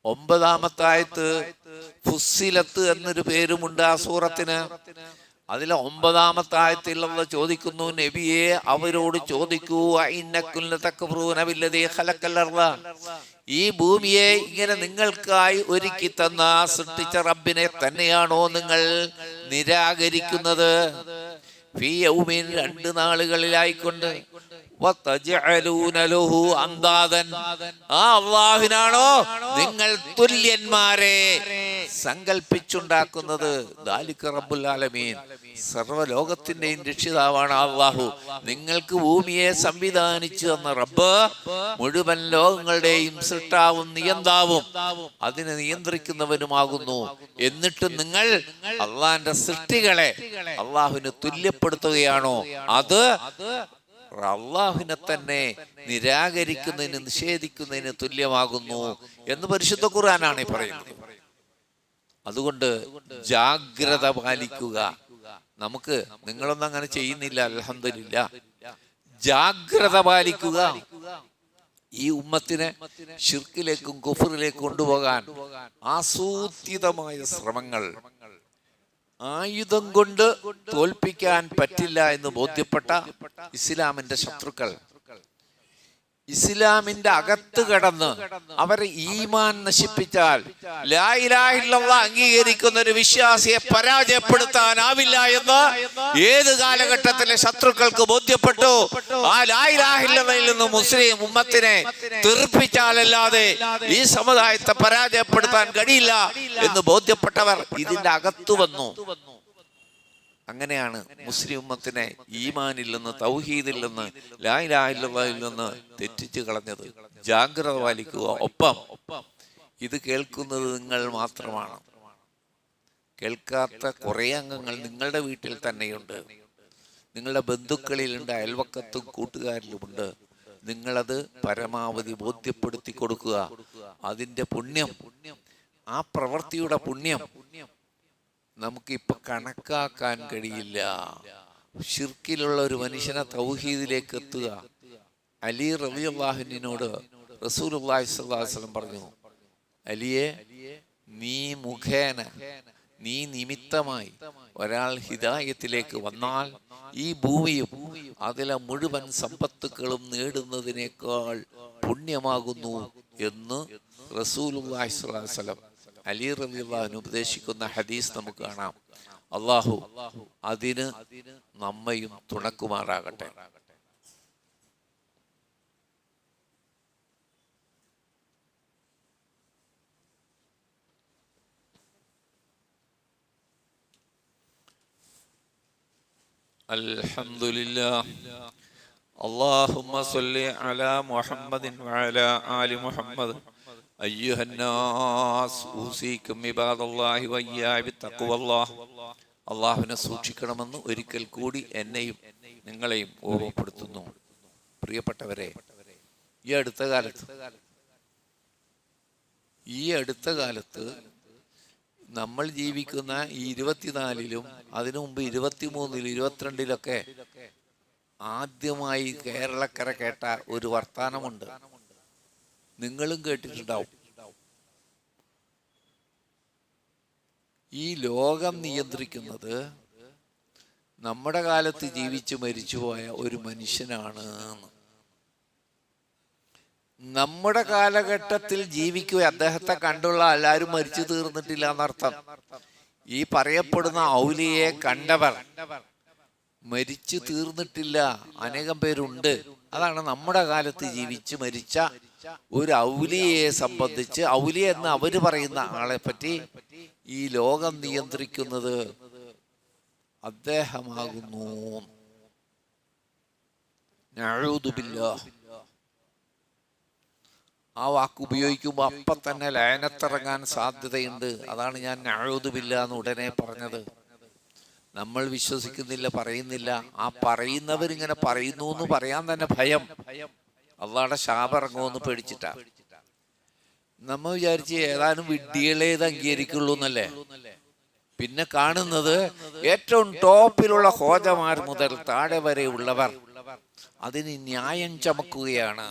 9-ാമത്തെ ആയത്ത് ഫുസ്സിലത്ത് എന്നൊരു പേരുമുണ്ട് ആ സൂറത്തിന്. അതിലെ 9-ാമത്തെ ആയത്തിലുള്ള ചോദിക്കുന്നു, നബിയെ അവരോട് ചോദിക്കൂ, ഈ ഭൂമിയെ ഇങ്ങനെ നിങ്ങൾക്കായി ഒരുക്കി തന്ന സൃഷ്ടിച്ച റബ്ബിനെ തന്നെയാണോ നിങ്ങൾ നിരാകരിക്കുന്നത്? ഫീ യൗമിൻ 2 നാളുകളിലായിക്കൊണ്ട് ആ അല്ലാഹുവിനാണോ നിങ്ങൾ തുല്യന്മാരെ സങ്കൽപ്പിച്ചുണ്ടാക്കുന്നത്? ദാലിക റബ്ബുൽ ആലമീൻ, സർവ്വലോകത്തിന്റെയും രക്ഷിതാവാണ് അല്ലാഹു. നിങ്ങൾക്ക് ഭൂമിയെ സംവിധാനിച്ചു തന്ന റബ്ബ് മുഴുവൻ ലോകങ്ങളുടെയും സൃഷ്ടാവും നിയന്താവും അതിനെ നിയന്ത്രിക്കുന്നവനുമാകുന്നു. എന്നിട്ട് നിങ്ങൾ അള്ളാഹിന്റെ സൃഷ്ടികളെ അള്ളാഹുവിന് തുല്യപ്പെടുത്തുകയാണോ? അത് അള്ളാഹുവിനെ തന്നെ നിരാകരിക്കുന്നതിന് നിഷേധിക്കുന്നതിന് തുല്യമാകുന്നു എന്ന് പരിശുദ്ധ ഖുർആനാണ് പറയുന്നത്. അതുകൊണ്ട് ജാഗ്രത പാലിക്കുക. നമുക്ക് നിങ്ങളൊന്നും അങ്ങനെ ചെയ്യുന്നില്ല, അൽഹംദുലില്ലാ. ജാഗ്രത പാലിക്കുക. ഈ ഉമ്മത്തിനെ ശിർക്കിലേക്കും കുഫറിലേക്കും കൊണ്ടുപോകാൻ ആസൂത്രിതമായ ശ്രമങ്ങൾ ആയുധം കൊണ്ട് തോൽപ്പിക്കാൻ പറ്റില്ല എന്ന് ബോധ്യപ്പെട്ട ഇസ്ലാമിന്റെ ശത്രുക്കൾ ഇസ്ലാമിന്റെ അകത്ത് കടന്ന് അവരെ ഈമാൻ നശിപ്പിച്ചാൽ, ലാ ഇലാഹ ഇല്ലല്ലാഹ് അംഗീകരിക്കുന്ന ഒരു വിശ്വാസിയെ പരാജയപ്പെടുത്താനാവില്ല എന്ന് ഏത് കാലഘട്ടത്തിലെ ശത്രുക്കൾക്ക് ബോധ്യപ്പെട്ടു. ആ ലാ ഇലാഹ ഇല്ലല്ലാഹയിൽ നിന്ന് മുസ്ലിം ഉമ്മത്തിനെ തെറിപ്പിച്ചാലല്ലാതെ ഈ സമുദായത്തെ പരാജയപ്പെടുത്താൻ കഴിയില്ല എന്ന് ബോധ്യപ്പെട്ടവർ ഇതിന്റെ അകത്തു വന്നു. അങ്ങനെയാണ് മുസ്ലിം ഉമ്മത്തിനെ ഈമാനിൽ നിന്ന്, തൗഹീദിൽ നിന്ന്, ലാ ഇലാഹ ഇല്ലല്ലാഹിൽ നിന്ന് തെറ്റിച്ച് കളഞ്ഞത്. ജാഗ്രത പാലിക്കുക. ഒപ്പം ഇത് കേൾക്കുന്നത് നിങ്ങൾ മാത്രമാണ്. കേൾക്കാത്ത കുറെ അംഗങ്ങൾ നിങ്ങളുടെ വീട്ടിൽ തന്നെയുണ്ട്, നിങ്ങളുടെ ബന്ധുക്കളിലുണ്ട്, അയൽവക്കത്തും കൂട്ടുകാരിലുമുണ്ട്. നിങ്ങളത് പരമാവധി ബോധ്യപ്പെടുത്തി കൊടുക്കുക. അതിൻ്റെ പുണ്യം, ആ പ്രവൃത്തിയുടെ പുണ്യം നമുക്കിപ്പൊ കണക്കാക്കാൻ കഴിയില്ല. ശിർക്കിലുള്ള ഒരു മനുഷ്യനെ തൗഹീദിലേക്ക് എത്തുക. അലി റളിയല്ലാഹു അൻഹുവിനോട് റസൂലുള്ളാഹി സ്വല്ലല്ലാഹു അലൈഹി വസല്ലം പറഞ്ഞു, അലിയെ, നീ മുഖേന, നീ നിമിത്തമായി ഒരാൾ ഹിദായത്തിലേക്ക് വന്നാൽ ഈ ഭൂമിയും അതിലെ മുഴുവൻ സമ്പത്തുക്കളും നേടുന്നതിനേക്കാൾ പുണ്യമാകുന്നു എന്ന് റസൂലുള്ളാഹി സ്വല്ലല്ലാഹു അലൈഹി വസല്ലം അലി റളിയല്ലാഹു അൻഹു ഉപദേശിക്കുന്ന ഹദീസ് നമുക്ക് കാണാം. അല്ലാഹു അതിന് നമ്മയും തുണക്കുമാറാകട്ടെ. അൽഹംദുലില്ലാഹ്. അല്ലാഹുമ്മ സ്വല്ലി അലാ മുഹമ്മദിൻ വഅലാ ആലി മുഹമ്മദ്. അള്ളാഹുവിനെ സൂക്ഷിക്കണമെന്ന് ഒരിക്കൽ കൂടി എന്നെയും നിങ്ങളെയും ഓർമ്മപ്പെടുത്തുന്നു. പ്രിയപ്പെട്ടവരെ, ഈ അടുത്ത കാലത്ത് നമ്മൾ ജീവിക്കുന്ന ഈ 24-ലും അതിനു മുമ്പ് 23-ലും 22-ലൊക്കെ ആദ്യമായി കേരളക്കര കേട്ട ഒരു വർത്താനമുണ്ട്. നിങ്ങളും കേട്ടിട്ടുണ്ടാവും. ഈ ലോകം നിയന്ത്രിക്കുന്നത് നമ്മുടെ കാലത്ത് ജീവിച്ചു മരിച്ചുപോയ ഒരു മനുഷ്യനാണ്. നമ്മുടെ കാലഘട്ടത്തിൽ ജീവിക്കുക, അദ്ദേഹത്തെ കണ്ടുള്ള എല്ലാവരും മരിച്ചു തീർന്നിട്ടില്ല എന്നർത്ഥം. ഈ പറയപ്പെടുന്ന ഔലിയെ കണ്ടവർ മരിച്ചു തീർന്നിട്ടില്ല, അനേകം പേരുണ്ട്. അതാണ് നമ്മുടെ കാലത്ത് ജീവിച്ച് മരിച്ച ഒരു ഔലിയെ സംബന്ധിച്ച്, ഔലിയ എന്ന് അവര് പറയുന്ന ആളെ പറ്റി ഈ ലോകം നിയന്ത്രിക്കുന്നത് അദ്ദേഹമാകുന്നു. നഊദു ബില്ലാഹ്. ആ വാക്ക് ഉപയോഗിക്കുമ്പോൾ അപ്പൊ തന്നെ ലയനത്തിറങ്ങാൻ സാധ്യതയുണ്ട്. അതാണ് ഞാൻ നഊദു ബില്ലാഹ് എന്ന് ഉടനെ പറഞ്ഞത്. നമ്മൾ വിശ്വസിക്കുന്നില്ല, പറയുന്നില്ല. ആ പറയുന്നവരിങ്ങനെ പറയുന്നു എന്ന് പറയാൻ തന്നെ ഭയം. അള്ളാഹുടെ ശാപം ഇറങ്ങുമെന്ന് പേടിച്ചിട്ടാ. നമ്മ വിചാരിച്ച് ഏതാനും വിഡ്ഢികളെ ഇത് അംഗീകരിക്കുള്ളൂ എന്നല്ലേ. പിന്നെ കാണുന്നത് ഏറ്റവും ടോപ്പിലുള്ള ഹോജമാർ മുതൽ താഴെ വരെ ഉള്ളവർ അതിന് ന്യായം ചമക്കുകയാണ്.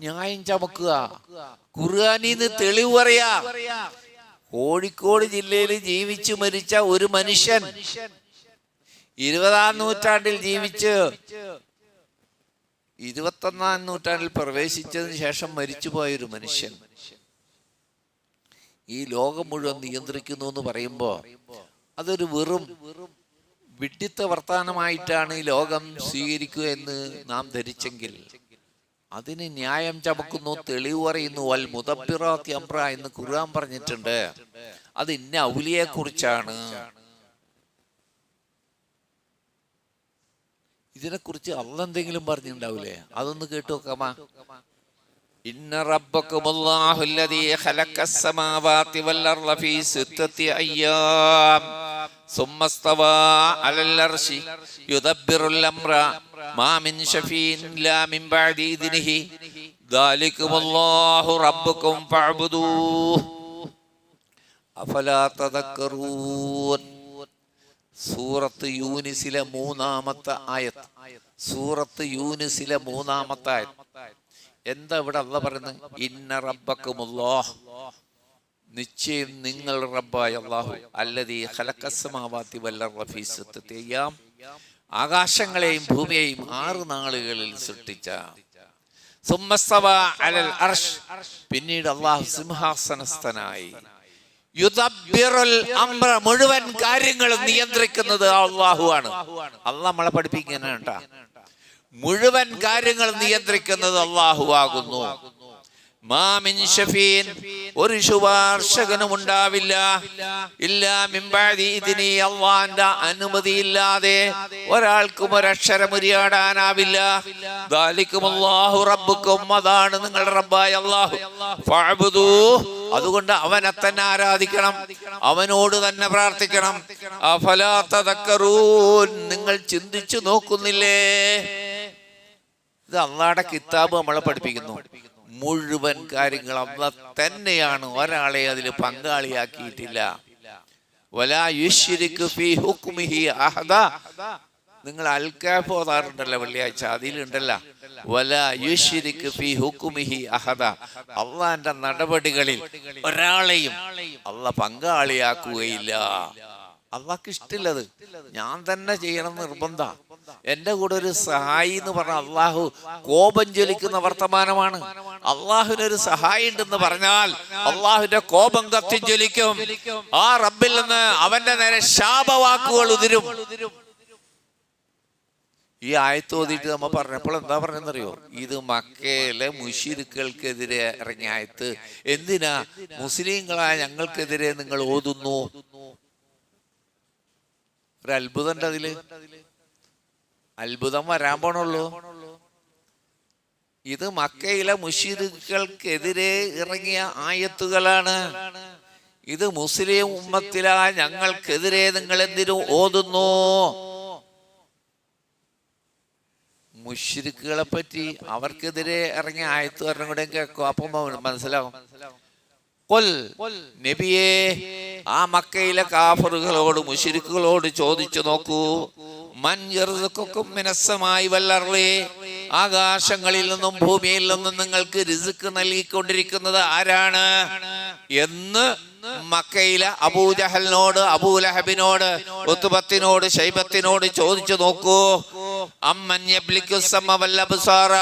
ന്യായം ചമക്കുക, ഖുർആനിന്ന് തെളിവ് പറയാ. കോഴിക്കോട് ജില്ലയിൽ ജീവിച്ചു മരിച്ച ഒരു മനുഷ്യൻ, 20-ാം നൂറ്റാണ്ടിൽ ജീവിച്ച് 21-ാം നൂറ്റാണ്ടിൽ പ്രവേശിച്ചതിന് ശേഷം മരിച്ചുപോയൊരു മനുഷ്യൻ ഈ ലോകം മുഴുവൻ നിയന്ത്രിക്കുന്നു എന്ന് പറയുമ്പോൾ അതൊരു വെറും വിഡ്ഢിത്ത വർത്തമാനമായിട്ടാണ് ഈ ലോകം സ്വീകരിക്കുക എന്ന് നാം ധരിച്ചെങ്കിൽ അതിന് ന്യായം ചമക്കുന്നു, തെളിവ് പറയുന്നു. വൽ മുദബ്ബിറാത്തി അംറ എന്ന് ഖുർആൻ പറഞ്ഞിട്ടുണ്ട്. അത് ഇന്ന ഔലിയെ കുറിച്ചാണ്. ഇതിനെക്കുറിച്ച് അള്ളാഹ് എന്തെങ്കിലും പറഞ്ഞിട്ടുണ്ടാവില്ലേ? അതൊന്ന് കേട്ടു നോക്കാമാ. ഇന്ന റബ്ബക്കുമുല്ലാഹു അല്ലദീ ഖലഖസ് സമാവാതി വൽ അർള ഫീ സിത്തത്തി അയ്യാം സുമ്മ ഇസ്തവാ അലൽ അർശി യുദബ്ബിറുൽ അംറ മാ മിൻ ശഫീൻ ഇല്ലാ മിൻ ബഅദി ഇദ്നിഹി ദാലികുമുല്ലാഹു റബ്ബുക്കും ഫഅബ്ദൂഹു അഫലാ തദക്കറൂൻ. സൂറത്ത് യൂനിസിലെ 3-ാമത്തെ ആയത്ത്. സൂറത്ത് യൂനിസിലെ 3-ാമത്തെ ആയത്ത്. എന്താ ഇവിടെ അല്ലാഹ് പറയുന്നത്? ഇന്ന റബ്ബക്കുമുല്ലാഹ്, നിശ്ചയം നിങ്ങൾ റബ്ബായ അല്ലാഹു, അല്ലദീ ഖലഖസ് സമാവാതി വൽ അർള ഫീ സിത്തത്തി അയ്യാം, ആകാശങ്ങളെയും ഭൂമിയെയും 6 നാളുകളിൽ സൃഷ്ടിച്ച. സുമ്മ ഇസ്തവാ അലൽ അർശ്, പിന്നീട് അല്ലാഹു സിംഹാസനസ്ഥനായി. യുദബ്ബിറുൽ അംറ, മുഴുവൻ കാര്യങ്ങളും നിയന്ത്രിക്കുന്നത് അല്ലാഹുവാണ്. അല്ലാഹ് നമ്മളെ പഠിപ്പിക്കാനാണ്. മുഴുവൻ കാര്യങ്ങൾ നിയന്ത്രിക്കുന്നത് അല്ലാഹുവാകുന്നു. മാ മിൻ ശഫീൻ, ഒരു ശുപാർശകനും ഉണ്ടാവില്ല, ഇല്ലാ മിൻ ബഅദി ഇദ്നി, അല്ലാഹുവിന്റെ അനുമതിയില്ലാതെ ഒരാൾക്കും ഒരക്ഷരം ഉരിയാടാനാവില്ല. ദാലികുമുല്ലാഹു റബ്ബുക്കും, അതാണ് നിങ്ങളുടെ റബ്ബായ അല്ലാഹു. ഫഅബ്ദൂഹു, അതുകൊണ്ട് അവനെ തന്നെ ആരാധിക്കണം, അവനോട് തന്നെ പ്രാർത്ഥിക്കണം. അഫലാ തദക്കറൂൻ, നിങ്ങൾ ചിന്തിച്ചു നോക്കുന്നില്ലേ? ഇത് അല്ലാഹുവിന്റെ കിതാബ് നമ്മളെ പഠിപ്പിക്കുന്നു. മുഴുവൻ കാര്യങ്ങൾ അല്ലാഹ് തന്നെയാണ്, ഒരാളെ അതിൽ പങ്കാളിയാക്കിയിട്ടില്ല. വലാ യുശ്രികു ഫീ ഹുക്മിഹി അഹദ. നിങ്ങൾ അൽകാഫ് ഓതാറുണ്ടല്ലോ വെള്ളിയാഴ്ച, അതിലുണ്ടല്ലോ വലാ യുശ്രികു ഫീ ഹുക്മിഹി അഹദ. അല്ലാഹുവിന്റെ നടപടികളിൽ ഒരാളെയും അല്ലാഹ് പങ്കാളിയാക്കുകയില്ല. അള്ളാഹ്ക്ക് ഇഷ്ടമില്ലത്. ഞാൻ തന്നെ ചെയ്യണം നിർബന്ധ. എന്റെ കൂടെ ഒരു സഹായി എന്ന് പറഞ്ഞ അള്ളാഹു കോപം ജ്വലിക്കുന്ന വർത്തമാനമാണ്. അള്ളാഹുവിനൊരു സഹായി ഉണ്ടെന്ന് പറഞ്ഞാൽ അള്ളാഹുവിന്റെ കോപം കത്തി ജ്വലിക്കും. ആ റബ്ബിൽ നിന്ന് അവന്റെ നേരെ ശാപവാക്കുകൾ ഉതിരും. ഈ ആയത്ത് ഓതിയിട്ട് നമ്മ പറഞ്ഞപ്പോൾ എന്താ പറഞ്ഞെന്നറിയോ? ഇത് മക്കയിലെ മുശ്രിക്കുകൾക്കെതിരെ ഇറങ്ങിയ ആയത്ത്. എന്തിനാ മുസ്ലിങ്ങളായ ഞങ്ങൾക്കെതിരെ നിങ്ങൾ ഓതുന്നു? ഒരു അത്ഭുതം ഉണ്ട് അതില്. അത്ഭുതം വരാൻ പോണുള്ളൂ. ഇത് മക്കയിലെ മുശ്രിക്കുകൾക്കെതിരെ ഇറങ്ങിയ ആയത്തുകളാണ്. ഇത് മുസ്ലിം ഉമ്മത്തിലായ ഞങ്ങൾക്കെതിരെ നിങ്ങൾ എന്തിനു ഓതുന്നു? മുശ്രിക്കുകളെ പറ്റി അവർക്കെതിരെ ഇറങ്ങിയ ആയത്ത് കാരണം കൂടെ കേൾക്കും, അപ്പം മനസ്സിലാവും. നബിയേ, ആ മക്കയിലെ കാഫറുകളോട് മുശ്രിക്കുകളോട് ചോദിച്ചു നോക്കൂ. മൻ യർസുഖുക്കും മിനസ്സമായി വൽ അർളി, ആകാശങ്ങളിൽ നിന്നും ഭൂമിയിൽ നിന്നും നിങ്ങൾക്ക് റിസ്ക് നൽകിക്കൊണ്ടിരിക്കുന്നത് ആരാണ് എന്ന് മക്കയിലെ അബൂജഹലിനോട്, അബൂലഹബിനോട്, ഉത്ബത്തിനോട്, ശൈബത്തിനോട് ചോദിച്ചു നോക്കൂ. അമ്മൻ യബ്ലിക്കു സമ വൽ അബ്സാറ,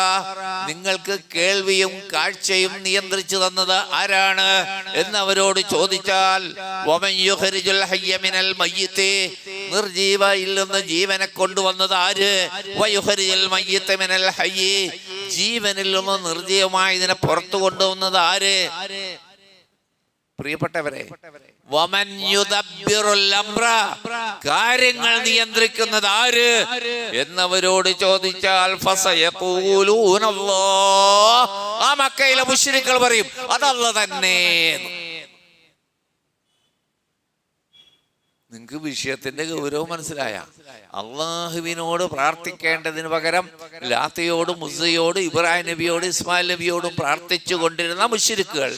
നിങ്ങൾക്ക് കേൾവിയും കാഴ്ചയും നിയന്ത്രിച്ചു തന്നത് ആരാണ് എന്ന് അവരോട് ചോദിച്ചാൽ, വമൻ യുഖ്രിജുൽ ഹയ്യ മിനൽ മയ്യിത്തി, നിർജീവയിൽ നിന്ന് ജീവനെ കൊണ്ടുവന്നത് ആര്? വയുഖ്രിജുൽ മയ്യിത്ത മിനൽ ഹയ്യി, ജീവനിൽ നിന്ന് നിർജീവമായതിനെ പുറത്തു കൊണ്ടുവന്നത് ആര്? പ്രിയപ്പെട്ടവരെ, വമൻ യുദബ്ബിറുൽ അംറ, കാര്യങ്ങൾ നിയന്ത്രിക്കുന്നത് ആര് എന്നവരോട് ചോദിച്ചാൽ ഫസയഖൂലൂന അല്ലാഹ്, ആ മക്കയിലെ മുശ്രിക്കുകൾ പറയും അത് അല്ലാഹ് തന്നെ. നിങ്ങൾക്ക് വിഷയത്തിന്റെ ഗൗരവം മനസ്സിലായ? അള്ളാഹുവിനോട് പ്രാർത്ഥിക്കേണ്ടതിന് പകരം ലാത്തയോടും മുസ്സയോടും ഇബ്രാഹിം നബിയോടും ഇസ്മായിൽ നബിയോടും പ്രാർത്ഥിച്ചു കൊണ്ടിരുന്ന മുശ്രിക്കുകൾ,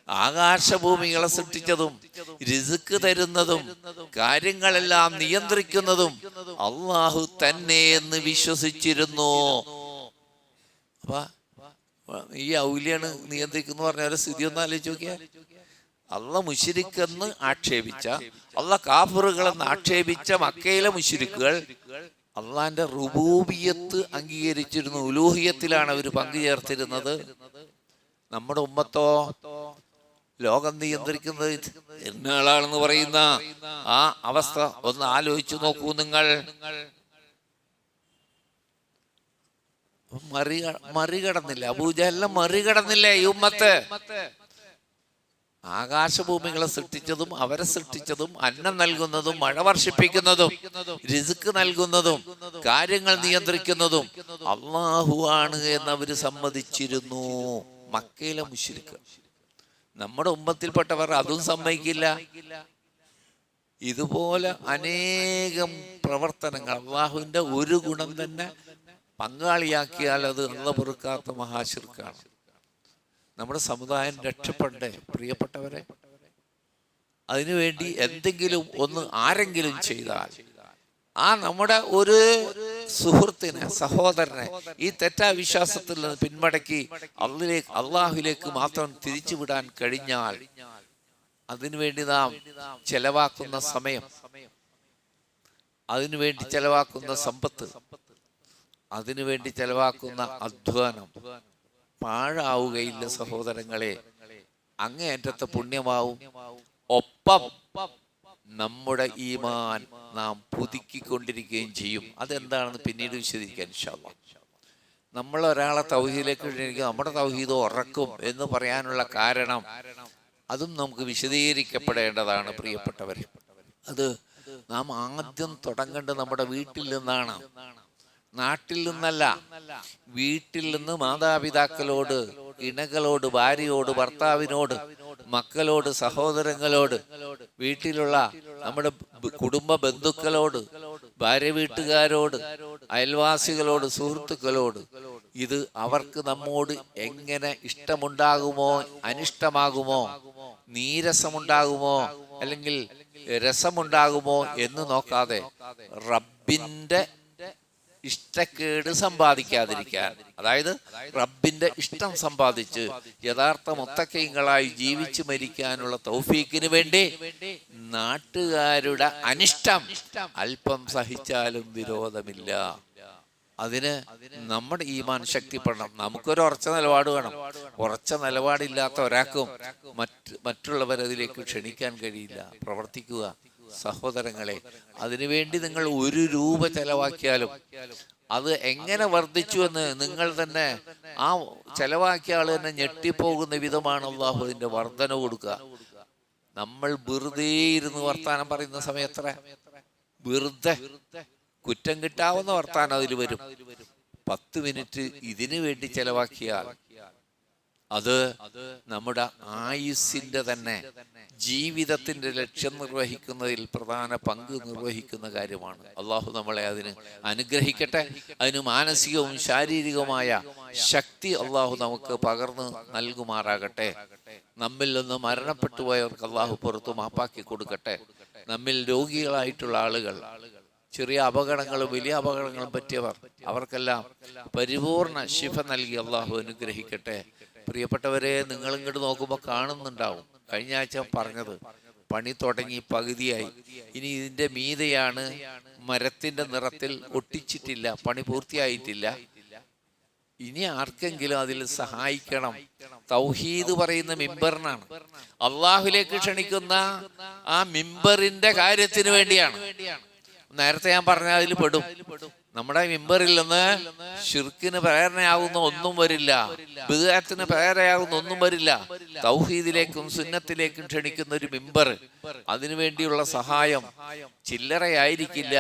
ആകാശഭൂമികളെ സൃഷ്ടിച്ചതും റിസ്ക് തരുന്നതും കാര്യങ്ങളെല്ലാം നിയന്ത്രിക്കുന്നതും അള്ളാഹു തന്നെ എന്ന് വിശ്വസിച്ചിരുന്നു. അപ്പൊ ഈ ഔലിയാണ് നിയന്ത്രിക്കുന്ന പറഞ്ഞ ഒരു സ്ഥിതി ഒന്ന് ആലോചിച്ച് നോക്കിയാൽ. അള്ള മുശ്രിക്കെന്ന് ആക്ഷേപിച്ച, അള്ള കാഫിറുകളെന്ന് ആക്ഷേപിച്ച മക്കയിലെ മുശ്രിക്കുകൾ അള്ളാന്റെ റുബൂബിയത്ത് അംഗീകരിച്ചിരുന്നു. ഉലൂഹിയത്തിലാണ് അവർ പങ്കുചേർത്തിരുന്നത്. നമ്മുടെ ഉമ്മത്തോ ലോകം നിയന്ത്രിക്കുന്നത് എന്നാളാണെന്ന് പറയുന്ന ആ അവസ്ഥ ഒന്ന് ആലോചിച്ചു നോക്കൂ നിങ്ങൾ. മറികടന്നില്ല, അബൂജഹലിനെ മറികടന്നില്ലേ ഈ ഉമ്മത്ത്? ആകാശഭൂമികളെ സൃഷ്ടിച്ചതും അവരെ സൃഷ്ടിച്ചതും അന്നം നൽകുന്നതും മഴ വർഷിപ്പിക്കുന്നതും റിസ്ക് നൽകുന്നതും കാര്യങ്ങൾ നിയന്ത്രിക്കുന്നതും അല്ലാഹുവാണ് എന്നവര് സമ്മതിച്ചിരുന്നു. മക്കയിലെ മുശ്രിക്ക്. നമ്മുടെ ഉമ്മത്തിൽപ്പെട്ടവർ അതും സമ്മതിക്കില്ല. ഇതുപോലെ അനേകം പ്രവർത്തനങ്ങൾ അള്ളാഹുവിന്റെ ഒരു ഗുണം തന്നെ പങ്കാളിയാക്കിയാൽ അത് അള്ള പൊറുക്കാത്ത മഹാശിർക്കാണ്. നമ്മുടെ സമുദായം രക്ഷപ്പെടണ്ടേ പ്രിയപ്പെട്ടവരെ? അതിനുവേണ്ടി എന്തെങ്കിലും ഒന്ന് ആരെങ്കിലും ചെയ്താൽ ആ നമ്മുടെ ഒരു സുഹൃത്തിനെ, സഹോദരനെ ഈ തെറ്റാ വിശ്വാസത്തിൽ നിന്ന് പിന്മടക്കി അള്ളാഹുലേക്ക് മാത്രം തിരിച്ചുവിടാൻ കഴിഞ്ഞാൽ അതിനുവേണ്ടി നാം ചെലവാക്കുന്ന സമയം, അതിനുവേണ്ടി ചെലവാക്കുന്ന സമ്പത്ത്, അതിനുവേണ്ടി ചെലവാക്കുന്ന അധ്വാനം പാഴാവുകയില്ല സഹോദരങ്ങളെ. അങ്ങേയറ്റത്തെ പുണ്യമാവും. ഒപ്പം നമ്മുടെ ഈമാൻ നാം പുതുക്കിക്കൊണ്ടിരിക്കുകയും ചെയ്യും. അതെന്താണെന്ന് പിന്നീട് വിശദീകരിക്കാൻ ഇൻഷാ അല്ലാഹ്. നമ്മൾ ഒരാളെ തൗഹീദിലേക്ക് ക്ഷണിക്കുക, നമ്മുടെ തൗഹീദ് ഉറക്കും എന്ന് പറയാനുള്ള കാരണം അതും നമുക്ക് വിശദീകരിക്കപ്പെടേണ്ടതാണ് പ്രിയപ്പെട്ടവരെ. അത് നാം ആദ്യം തുടങ്ങേണ്ടത് നമ്മുടെ വീട്ടിൽ നിന്നാണ്, നാട്ടിൽ നിന്നല്ല. വീട്ടിൽ നിന്ന് മാതാപിതാക്കളോട്, ഇണകളോട്, ഭാര്യയോട്, ഭർത്താവിനോട്, മക്കളോട്, സഹോദരങ്ങളോട്, വീട്ടിലുള്ള നമ്മുടെ കുടുംബ ബന്ധുക്കളോട്, ഭാര്യ വീട്ടുകാരോട്, അയൽവാസികളോട്, സുഹൃത്തുക്കളോട്. ഇത് അവർക്ക് നമ്മോട് എങ്ങനെ ഇഷ്ടമുണ്ടാകുമോ അനിഷ്ടമാകുമോ, നീരസമുണ്ടാകുമോ അല്ലെങ്കിൽ രസമുണ്ടാകുമോ എന്ന് നോക്കാതെ റബ്ബിന്റെ ഇഷ്ടക്കേട് സമ്പാദിക്കാതിരിക്കാൻ, അതായത് റബ്ബിന്റെ ഇഷ്ടം സമ്പാദിച്ച് യഥാർത്ഥ മുത്തഖീങ്ങളായി ജീവിച്ചു മരിക്കാനുള്ള തൗഫീക്കിന് വേണ്ടി നാട്ടുകാരുടെ അനിഷ്ടം അല്പം സഹിച്ചാലും വിരോധമില്ല. അതിന് നമ്മുടെ ഈമാൻ ശക്തിപ്പെടണം. നമുക്കൊരു ഉറച്ച നിലപാട് വേണം. ഉറച്ച നിലപാടില്ലാത്ത ഒരാൾക്കും മറ്റുള്ളവരതിലേക്ക് ക്ഷണിക്കാൻ കഴിയില്ല. പ്രവർത്തിക്കുക സഹോദരങ്ങളെ. അതിനുവേണ്ടി നിങ്ങൾ 1 രൂപ ചെലവാക്കിയാലും അത് എങ്ങനെ വർദ്ധിച്ചു എന്ന് നിങ്ങൾ തന്നെ, ആ ചെലവാക്കിയ ആൾ തന്നെ ഞെട്ടിപ്പോകുന്ന വിധമാണ് അള്ളാഹു അതിന്റെ വർധന കൊടുക്കുക. നമ്മൾ വെറുതെ ഇരുന്ന് വർത്താനം പറയുന്ന സമയത്ര വെറുതെ കുറ്റം കിട്ടാവുന്ന വർത്താനം അതിൽ വരും. 10 മിനിറ്റ് ഇതിനു വേണ്ടി ചെലവാക്കിയാൽ അത് നമ്മുടെ ആയുസ്സിന്റെ തന്നെ ജീവിതത്തിന്റെ ലക്ഷ്യം നിർവഹിക്കുന്നതിൽ പ്രധാന പങ്ക് നിർവഹിക്കുന്ന കാര്യമാണ്. അള്ളാഹു നമ്മളെ അതിന് അനുഗ്രഹിക്കട്ടെ. അതിന് മാനസികവും ശാരീരികവുമായ ശക്തി അള്ളാഹു നമുക്ക് പകർന്ന് നൽകുമാറാകട്ടെ. നമ്മിൽ നിന്ന് മരണപ്പെട്ടു പോയവർക്ക് അള്ളാഹു പുറത്തു മാപ്പാക്കി കൊടുക്കട്ടെ. നമ്മിൽ രോഗികളായിട്ടുള്ള ആളുകൾ, ചെറിയ അപകടങ്ങളും വലിയ അപകടങ്ങളും പറ്റിയവർ, അവർക്കെല്ലാം പരിപൂർണ ശിഫ നൽകി അള്ളാഹു അനുഗ്രഹിക്കട്ടെ. പ്രിയപ്പെട്ടവരെ, നിങ്ങൾ ഇങ്ങോട്ട് നോക്കുമ്പോൾ കാണുന്നുണ്ടാവും, കഴിഞ്ഞ ആഴ്ച പറഞ്ഞത് പണി തുടങ്ങി പകുതിയായി. ഇനി ഇതിന്റെ മീതെയാണ് മരത്തിന്റെ നിറത്തിൽ ഒട്ടിച്ചിട്ടില്ല, പണി പൂർത്തിയായിട്ടില്ല. ഇനി ആർക്കെങ്കിലും അതിൽ സഹായിക്കണം. തൗഹീദ് പറയുന്ന മിമ്പറിനാണ്, അള്ളാഹുലേക്ക് ക്ഷണിക്കുന്ന ആ മിമ്പറിന്റെ കാര്യത്തിന് വേണ്ടിയാണ്. നേരത്തെ ഞാൻ പറഞ്ഞ അതിൽ പെടും. നമ്മുടെ മിമ്പറിൽ നിന്ന് ശിർക്കിന് പ്രേരണയാകുന്ന ഒന്നും വരില്ല, ബിദ്അത്തിന് പ്രേരണയാകുന്ന ഒന്നും വരില്ല. തൗഹീദിലേക്കും സുന്നത്തിലേക്കും ക്ഷണിക്കുന്ന ഒരു മിമ്പർ, അതിനുവേണ്ടിയുള്ള സഹായം ചില്ലറയായിരിക്കില്ല.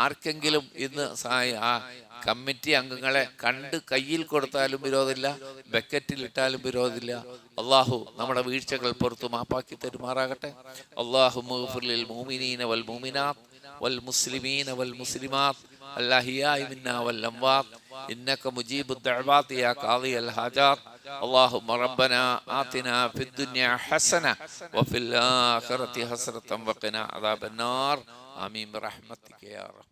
ആർക്കെങ്കിലും ഇന്ന് കമ്മിറ്റി അംഗങ്ങളെ കണ്ട് കയ്യിൽ കൊടുത്താലും വിരോധമില്ല, ബക്കറ്റിൽ ഇട്ടാലും വിരോധമില്ല. അള്ളാഹു നമ്മുടെ വീഴ്ചകൾ പുറത്തു മാപ്പാക്കി തരുമാറാകട്ടെ. അല്ലാഹുമ്മ ഗ്ഫിർ ലിൽ മുഅ്മിനീന വൽ മുഅ്മിനാത്ത് വൽ മുസ്ലിമീന വൽ മുസ്ലിമാത്ത് അൽഅഹ്യാഇ മിന്നാ വൽ അംവാത്ത് ഇന്നക മുജീബുദ് ദഅവാതി യാ ഖാദിയൽ ഹാജാത്ത്. اللهم ربنا آتنا في الدنيا حسنة وفي الآخرة حسنة وقنا عذاب النار. آمين برحمتك يا رب.